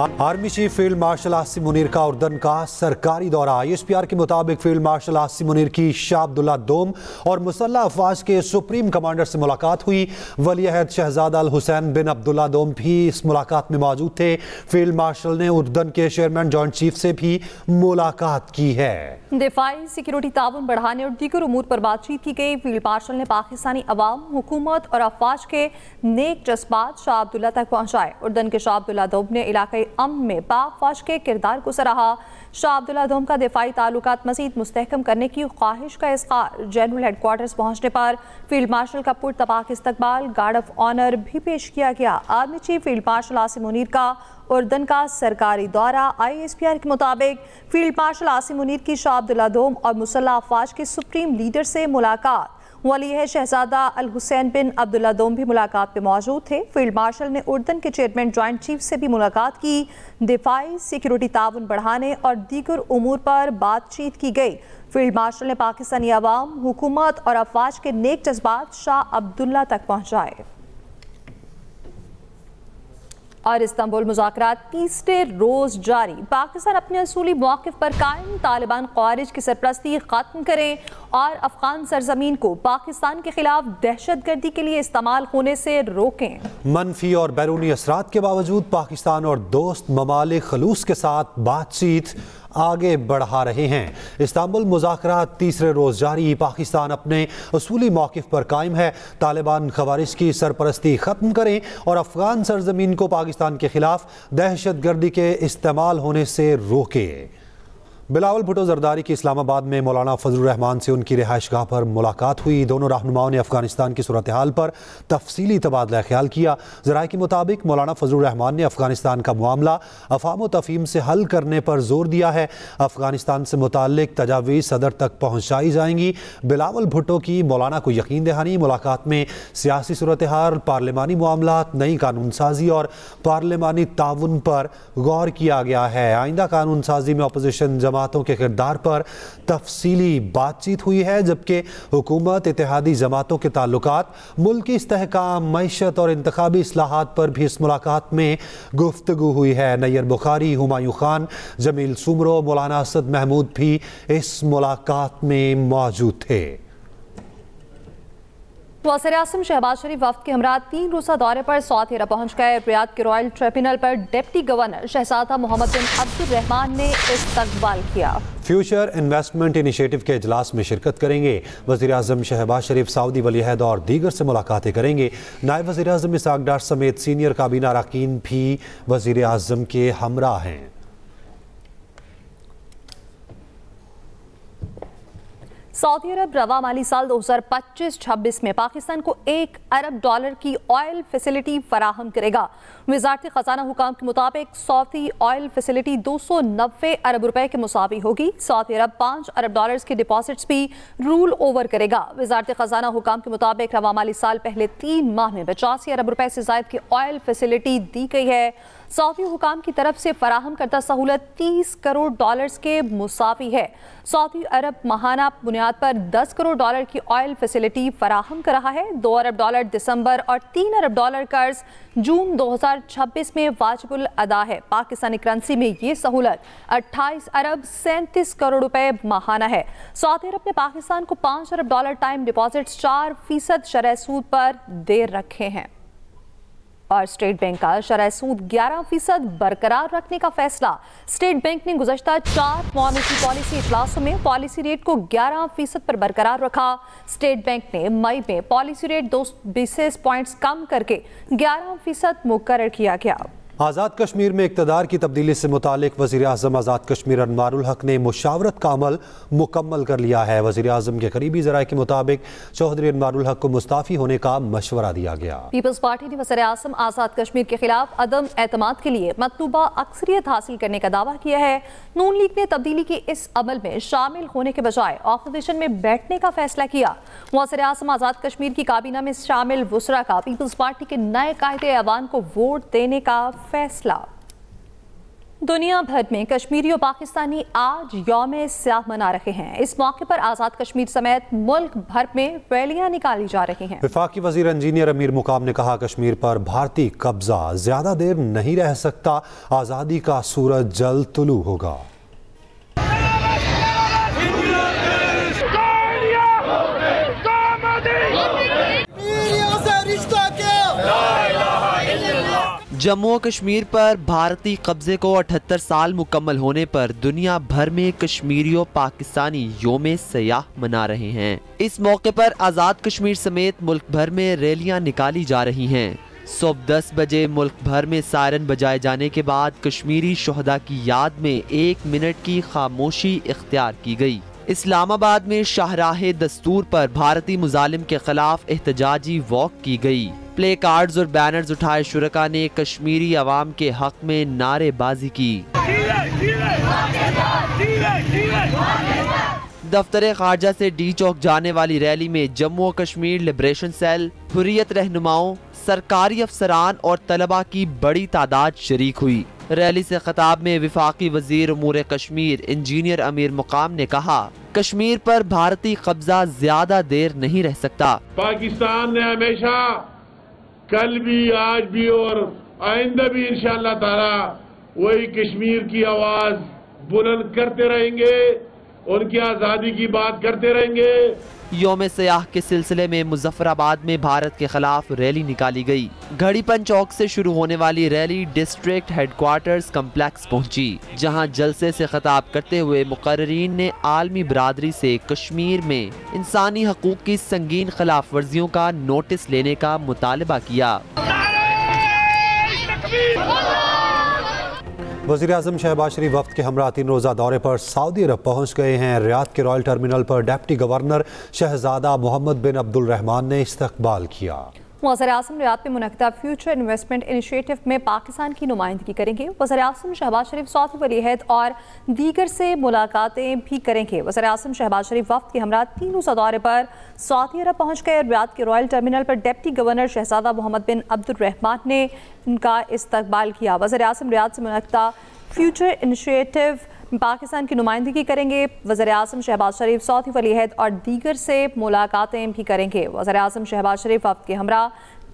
Army chief field marshal Asim Munir का उर्दन का सरकारी दौरा। ISPR के मुताबिक फील्ड मार्शल आसिम मुनीर की शाह अब्दुल्ला दोम और मुसल्लह अफवाज के सुप्रीम कमांडर से मुलाकात हुई। वली अहद शहजादा अल हुसैन बिन अब्दुल्ला दोम भी इस मुलाकात में मौजूद थे। फील्ड मार्शल ने उर्दन के चेयरमैन जॉइंट चीफ से भी मुलाकात की है। दिफाई सिक्योरिटी ताउन बढ़ाने और दीगर उमूर पर बातचीत की गई। फील्ड मार्शल ने पाकिस्तानी अवाम, हुकूमत और अफवाज के नेक जज्बात शाह अब्दुल्ला तक पहुँचाए। उर्दन के शाह अब्दुल्ला दोम ने इलाकाई अमन में पाक फौज के किरदार को सराहा। शाह अब्दुल्ला दोम का दिफाई ताल्लुकात मज़ीद मुस्तहकम करने की ख्वाहिश का इज़हार। जनरल हेडक्वार्टर्स पहुँचने पर फील्ड मार्शल का पुरतपाक इस्तकबाल, गार्ड ऑफ ऑनर भी पेश किया गया। Army chief field marshal Asim Munir का उर्दन का सरकारी दौरा। ISPR के मुताबिक फील्ड मार्शल आसिम मुनीर की शाह अब्दुल्ला दोम और मुसल्लह अफवाज के सुप्रीम लीडर से मुलाकात। वली है शहजादा अल हुसैन बिन अब्दुल्ला दोम भी मुलाकात में मौजूद थे। फील्ड मार्शल ने उर्दन के चेयरमैन जॉइंट चीफ से भी मुलाकात की। दिफाई सिक्योरिटी ताउन बढ़ाने और दीगर उमूर पर बातचीत की गई। फील्ड मार्शल ने पाकिस्तानी अवाम, हुकूमत और अफवाज के नेक जज्बात शाह अब्दुल्ला तक पहुँचाए। और इस्तांबुल मुज़ाकरात तीसरे रोज जारी। पाकिस्तान अपने असूली मौक़िफ़ पर कायम। तालिबान ख़वारिज की सरपरस्ती ख़त्म करें और अफ़गान सरज़मीन को पाकिस्तान के खिलाफ दहशतगर्दी के लिए इस्तेमाल होने से रोकें। मनफी और बैरूनी असरात के बावजूद पाकिस्तान और दोस्त ममालिक खलूस के साथ बातचीत आगे बढ़ा रहे हैं। इस्तांबुल मुज़ाकरात तीसरे रोज जारी। पाकिस्तान अपने असूली मौक़िफ़ पर कायम है। तालिबान ख़वारिज की सरपरस्ती ख़त्म करें और अफ़गान सरज़मीन को पाकिस्तान के खिलाफ दहशतगर्दी के इस्तेमाल होने से रोके। बिलावल भुट्टो जरदारी की इस्लामाबाद में मौलाना फजलुर रहमान से उनकी रिहाइशगाह पर मुलाकात हुई। दोनों रहनुमाओं ने अफगानिस्तान की सूरत हाल पर तफसीली तबादला ख्याल किया। ज़राए के मुताबिक मौलाना फजलुर रहमान ने अफगानिस्तान का मामला अफाम व तफहीम से हल करने पर जोर दिया है। अफगानिस्तान से मुताल्लिक तजावीज़ सदर तक पहुँचाई जाएंगी। बिलावल भुट्टो की मौलाना को यकीन दहानी। मुलाकात में सियासी सूरत हाल, पार्लिमानी मामलात, नई कानून साजी और पार्लिमानी ताउन पर गौर किया गया है। आइंदा कानून साजी में अपोजिशन जमातों के किरदार पर तफसीली बातचीत हुई है, जबकि हुकूमत इत्तेहादी जमातों के ताल्लुकात, मुल्की इस्तेहकाम, मईशत और इंतखाबी इस्लाहात पर भी इस मुलाकात में गुफ्तगू हुई है। नैयर बुखारी, हुमायूं खान, जमील सुमरो, मौलाना असद महमूद भी इस मुलाकात में मौजूद थे। वज़ीर-ए-आज़म शहबाज शरीफ वफ़द के हमरा 3 रोज़ा दौरे पर सऊदी अरब पहुँच गए। रियाद के रॉयल ट्रिब्यूनल पर डिप्टी गवर्नर शहजादा मोहम्मद बिन अब्दुर्रहमान ने इस्तकबाल किया। फ्यूचर इन्वेस्टमेंट इनिशिएटिव के इजलास में शिरकत करेंगे। वज़ीर-ए-आज़म शहबाज शरीफ सऊदी वली अहद और दीगर से मुलाकातें करेंगे। नायब वज़ीर-ए-आज़म इसहाक डार समेत सीनियर काबीना अरकान भी वज़ीर-ए-आज़म के हमरा हैं। सऊदी अरब रवा माली साल 2025-26 में पाकिस्तान को $1 अरब की ऑयल फैसिलिटी फराहम करेगा। वज़ारत ख़ज़ाना हुकाम के मुताबिक सऊदी ऑयल फैसिलिटी 290 अरब रुपए के मुसावी होगी। सऊदी अरब $5 अरब के डिपॉजिट्स भी रूल ओवर करेगा। वज़ारत ख़ज़ाना हुकाम के मुताबिक रवा माली साल पहले 3 माह में 85 अरब रुपए से ज़ायद की ऑयल फैसिलिटी दी गई है। सऊदी हुकाम की तरफ से फराहम करदा सहूलत $30 करोड़ के मुसावी है। सऊदी अरब माहाना बुनियाद पर $10 करोड़ की ऑयल फैसिलिटी फराहम कर रहा है। $2 अरब दिसंबर और $3 अरब कर्ज जून 2026 में वाजिबुल अदा है। पाकिस्तानी करेंसी में ये सहूलत 28 अरब 37 करोड़ रुपए माहाना है। सऊदी अरब ने पाकिस्तान को $5 अरब टाइम डिपॉजिट्स 4% शरह सूद पर दे रखे हैं। और स्टेट बैंक का शरह सूद 11% बरकरार रखने का फैसला। स्टेट बैंक ने गुज़श्ता 4 मॉनेटरी पॉलिसी इजलासों में पॉलिसी रेट को 11% पर बरकरार रखा। स्टेट बैंक ने मई में पॉलिसी रेट 2 बेसिस पॉइंट्स कम करके 11% मुकर्रर किया गया। आज़ाद कश्मीर में इक़्तिदार की तब्दीली से मुतालिक वज़ीर-ए-आज़म आज़ाद कश्मीर अनवारुल हक ने मुशावरत का अमल मुकम्मल कर लिया है। वज़ीर-ए-आज़म के करीबी ज़राए के मुताबिक चौधरी अनवारुल हक को मुस्ताफ़ी होने का मशवरा दिया गया। पीपल्स पार्टी ने वज़ीर-ए-आज़म आज़ाद कश्मीर के खिलाफ अदम एतमाद के लिए मतलूबा अक्सरियत हासिल करने का दावा किया है। नून लीग ने तब्दीली के इस अमल में शामिल होने के बजाय ऑपोजिशन में बैठने का फैसला किया। वज़ीर-ए-आज़म आज़ाद कश्मीर की काबीना में शामिल वुसरा का पीपल्स पार्टी के नए कायदे ऐवान को वोट देने का फैसला। दुनिया भर में कश्मीरी और पाकिस्तानी आज यौम सियाह मना रहे हैं। इस मौके पर आज़ाद कश्मीर समेत मुल्क भर में रैलियां निकाली जा रही हैं। वफाकी वज़ीर इंजीनियर अमीर मुकाम ने कहा, कश्मीर पर भारतीय कब्जा ज्यादा देर नहीं रह सकता, आज़ादी का सूरज जल्द तुलू होगा। जम्मू और कश्मीर पर भारतीय कब्जे को 78 साल मुकम्मल होने पर दुनिया भर में कश्मीरी और पाकिस्तानी यौम सियाह मना रहे हैं। इस मौके पर आज़ाद कश्मीर समेत मुल्क भर में रैलियां निकाली जा रही हैं। सुबह 10 बजे मुल्क भर में सायरन बजाए जाने के बाद कश्मीरी शोहदा की याद में 1 मिनट की खामोशी इख्तियार की गई। इस्लामाबाद में शाहराहे दस्तूर पर भारतीय मुजालिम के खिलाफ एहतजाजी वॉक की गई। प्ले कार्ड्स और बैनर्स उठाए शुरका ने कश्मीरी अवाम के हक में नारेबाजी की। दफ्तर खारजा से डी चौक जाने वाली रैली में जम्मू और कश्मीर लिबरेशन सेल, हुर्रियत रहनुमाओं, सरकारी अफसरान और तलबा की बड़ी तादाद शरीक हुई। रैली से खिताब में वफाकी वजीर उमूर कश्मीर इंजीनियर अमीर मुकाम ने कहा, कश्मीर पर भारतीय कब्जा ज्यादा देर नहीं रह सकता। पाकिस्तान ने हमेशा कल भी, आज भी और आइंदा भी इंशाअल्लाह ताला वही कश्मीर की आवाज बुलंद करते रहेंगे, उनकी आज़ादी की बात करते रहेंगे। यौम सियाह के सिलसिले में मुजफ्फराबाद में भारत के खिलाफ रैली निकाली गई। घड़ीपन चौक से शुरू होने वाली रैली डिस्ट्रिक्ट हेडक्वार्टर्स कम्प्लेक्स पहुंची, जहां जलसे से खिताब करते हुए मुकर्रीन ने आलमी बरादरी से कश्मीर में इंसानी हकूक की संगीन खिलाफ वर्जियों का नोटिस लेने का मुतालबा किया। वज़ीर आज़म शहबाज शरीफ वफ्द के हमरा 3 रोज़ा दौरे पर सऊदी अरब पहुँच गए हैं। रियाद के रॉयल टर्मिनल पर डिप्टी गवर्नर शहजादा मोहम्मद बिन अब्दुल रहमान ने इस्तकबाल किया। वज़ीर-ए-आज़म रियाद में मुनक़दा फ्यूचर इन्वेस्टमेंट इनिशिएटिव में पाकिस्तान की नुमाइंदगी करेंगे। वज़ीर-ए-आज़म शहबाज शरीफ सऊदी वली-ए-अहद और दीगर से मुलाकातें भी करेंगे। वज़ीर-ए-आज़म शहबाज शरीफ वफ्द के हमरा 3 रोज़ा दौरे पर सऊदी अरब पहुँच गए। रियाद के रॉयल टर्मिनल पर डिप्टी गवर्नर शहजादा मोहम्मद बिन अब्दुल रहमान ने उनका इस्तकबाल किया। वज़ीर-ए-आज़म रियाद से मुनक़दा फ्यूचर इनिशिएटिव पाकिस्तान की नुमाइंदगी करेंगे। वज़ीर-ए-आज़म शहबाज शरीफ सऊदी वली-ए-अहद और दीगर से मुलाकातें भी करेंगे। वज़ीर-ए-आज़म शहबाज शरीफ वफ्द के हमरा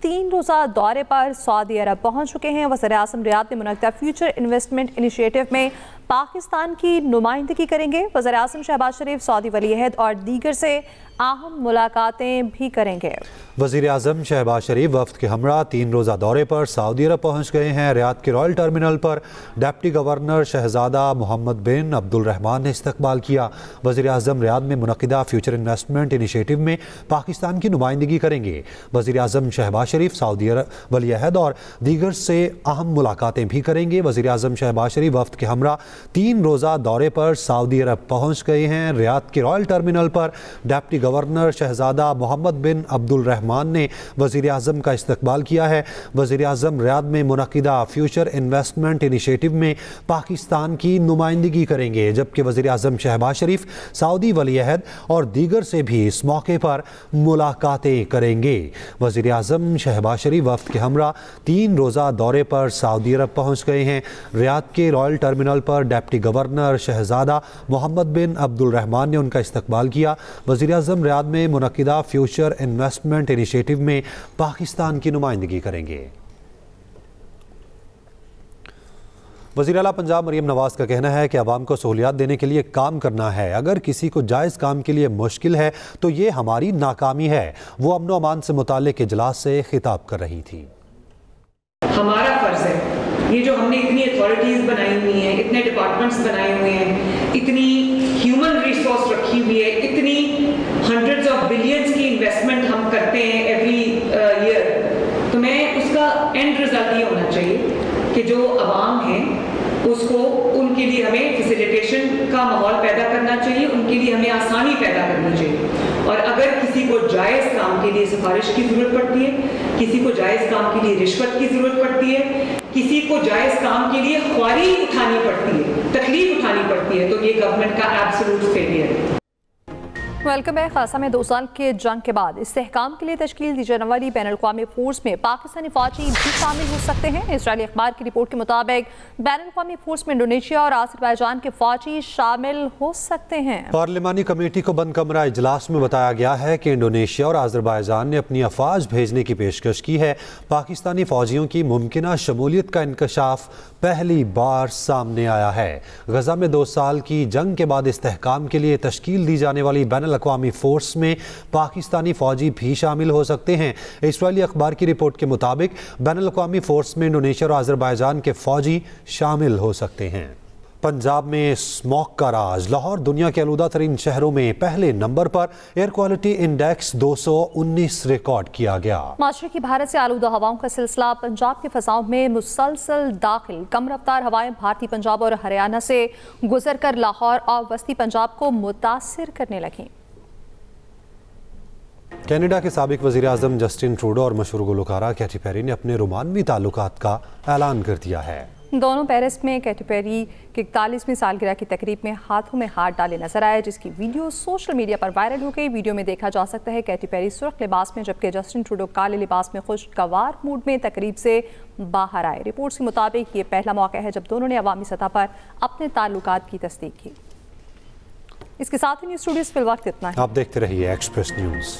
3 रोज़ा दौरे पर सऊदी अरब पहुँच चुके हैं। वज़ीर-ए-आज़म रियाद में मुनक़दा फ्यूचर इन्वेस्टमेंट इनिशिएटिव में पाकिस्तान की नुमाइंदगी करेंगे। वज़ीर-ए-आज़म शहबाज शरीफ सऊदी वली-ए-अहद और दीगर से अहम मुलाकातें भी करेंगे। वज़ीर आज़म शहबाज शरीफ वफ्द के हमरा 3 रोज़ा दौरे पर सऊदी अरब पहुँच गए हैं। रियाद के रॉयल टर्मिनल पर डिप्टी गवर्नर शहजादा मोहम्मद बिन अब्दुल रहमान ने इस्तकबाल किया। वज़ीर आज़म रियाद में मुनक़दा फ्यूचर इन्वेस्टमेंट इनिशिएटिव में पाकिस्तान की नुमाइंदगी करेंगे। वज़ीर आज़म शहबाज शरीफ सऊदी वली-ए-अहद और दीगर से अहम मुलाकातें भी करेंगे। वज़ीर आज़म शहबाज शरीफ वफ्द के हमरा 3 रोज़ा दौरे पर सऊदी अरब पहुँच गए हैं। रियाद के रॉयल टर्मिनल पर डिप्टी गवर्नर शहजादा मोहम्मद बिन अब्दुल रहमान ने वज़ीर आज़म का इस्तकबाल किया है। वज़ीर आज़म रियाद में मुनक़दा फ्यूचर इन्वेस्टमेंट इनिशिएटिव में पाकिस्तान की नुमाइंदगी करेंगे, जबकि वज़ीर आज़म शहबाज शरीफ सऊदी वली-ए-अहद और दीगर से भी इस मौके पर मुलाकातें करेंगे। वज़ीर आज़म शहबाज शरीफ वफ्द के हमरा 3 रोज़ा दौरे पर सऊदी अरब पहुँच गए हैं। रियाद के रॉयल टर्मिनल पर डिप्टी गवर्नर शहजादा मोहम्मद बिन अब्दुल रहमान ने उनका इस्तकबाल किया। वज़ीर आज़म रियाद में मुनक़दा फ्यूचर इन्वेस्टमेंट इनिशिएटिव में पाकिस्तान की नुमाइंदगी करेंगे। वज़ीर आला पंजाब मरीम नवाज़ का कहना है कि आवाम को सहूलियात देने के लिए काम करना है। अगर किसी को जायज़ काम के लिए मुश्किल है तो ये हमारी नाकामी है। वो अमन व अमान से मुताल्लिक़ इजलास से खिताब कर रही थी। हमारा फ़र्ज़ है, ये जो हमने इतनी अथॉरिटीज़ बनाई हुई हैं, इतने डिपार्टमेंट्स बनाए हुए हैं, इतनी ह्यूमन रिसोर्स रखी हुई है, इतनी हंड्रेड्स ऑफ बिलियंस की इन्वेस्टमेंट हम करते हैं एवरी ईयर, तो मैं उसका एंड रिजल्ट ये होना चाहिए कि जो आवाम है उसको, उनके लिए हमें फैसिलिटेशन का माहौल पैदा करना चाहिए, उनके लिए हमें आसानी पैदा करनी चाहिए। और अगर किसी को जायज़ काम के लिए सिफारिश की ज़रूरत पड़ती है, किसी को जायज़ काम के लिए रिश्वत की ज़रूरत पड़ती है, किसी को जायज़ काम के लिए ख्वारी उठानी पड़ती है, तकलीफ उठानी पड़ती है, तो ये गवर्नमेंट का एब्सोल्यूट फेलियर है। वेलकम है। खासा में 2 साल के जंग के बाद इस्तेहकाम के लिए तश्कील दी जाने वाली बैनुल-अक़वामी फोर्स में पाकिस्तानी फौजी भी शामिल हो सकते हैं। इजरायली अखबार की रिपोर्ट के मुताबिक बैनुल-अक़वामी फोर्स में इंडोनेशिया और आज़रबाईजान के फौजी शामिल हो सकते हैं। पार्लिमानी कमेटी को बंद कमरा इजलास में बताया गया है कि इंडोनेशिया और आज़रबाईजान ने अपनी अफवाज भेजने की पेशकश की है। पाकिस्तानी फौजियों की मुमकिना शमूलियत का इंकशाफ पहली बार सामने आया है। गजा में 2 साल की जंग के बाद इस्तेहकाम के लिए तश्कील दी जाने वाली बैनुल-अक़वामी फोर्स में पाकिस्तानी फौजी भी शामिल हो सकते हैं। इजरायली अखबार की रिपोर्ट के मुताबिक बैनुल-अक़वामी फोर्स में इंडोनेशिया और आज़रबाईजान के फौजी शामिल हो सकते हैं। पंजाब में स्मॉग का राज। लाहौर दुनिया के आलूदा तरीन शहरों में पहले नंबर पर। एयर क्वालिटी इंडेक्स 219 रिकॉर्ड किया गया। मशरक़ी भारत से आलूदा हवाओं का सिलसिला पंजाब की फ़ज़ाओं में मुसलसल दाखिल। कम रफ्तार हवाएं भारतीय पंजाब और हरियाणा से गुजर कर लाहौर और वस्ती पंजाब को मुतासिर करने लगीं। कनाडा के साबिक वज़ीर आज़म जस्टिन ट्रूडो और मशहूर गुलकारा कैटी पेरी ने अपने रोमानवी ताल्लुकात का ऐलान कर दिया है। दोनों पेरिस में कैटी पेरी की 41वीं सालगिरह की तकरीब में हाथों में हाथ डाले नजर आए, जिसकी वीडियो सोशल मीडिया पर वायरल हो गई। वीडियो में देखा जा सकता है कैटी पेरी सुर्ख लिबास में, जबकि जस्टिन ट्रूडो काले लिबास में खुशगवार मूड में तकरीब से बाहर आए। रिपोर्ट्स के मुताबिक ये पहला मौका है जब दोनों ने अवामी सतह पर अपने ताल्लुकात की तस्दीक की। इसके साथ ही न्यूज़ स्टूडियो से फिल वक्त इतना है। आप देखते रहिए एक्सप्रेस न्यूज़।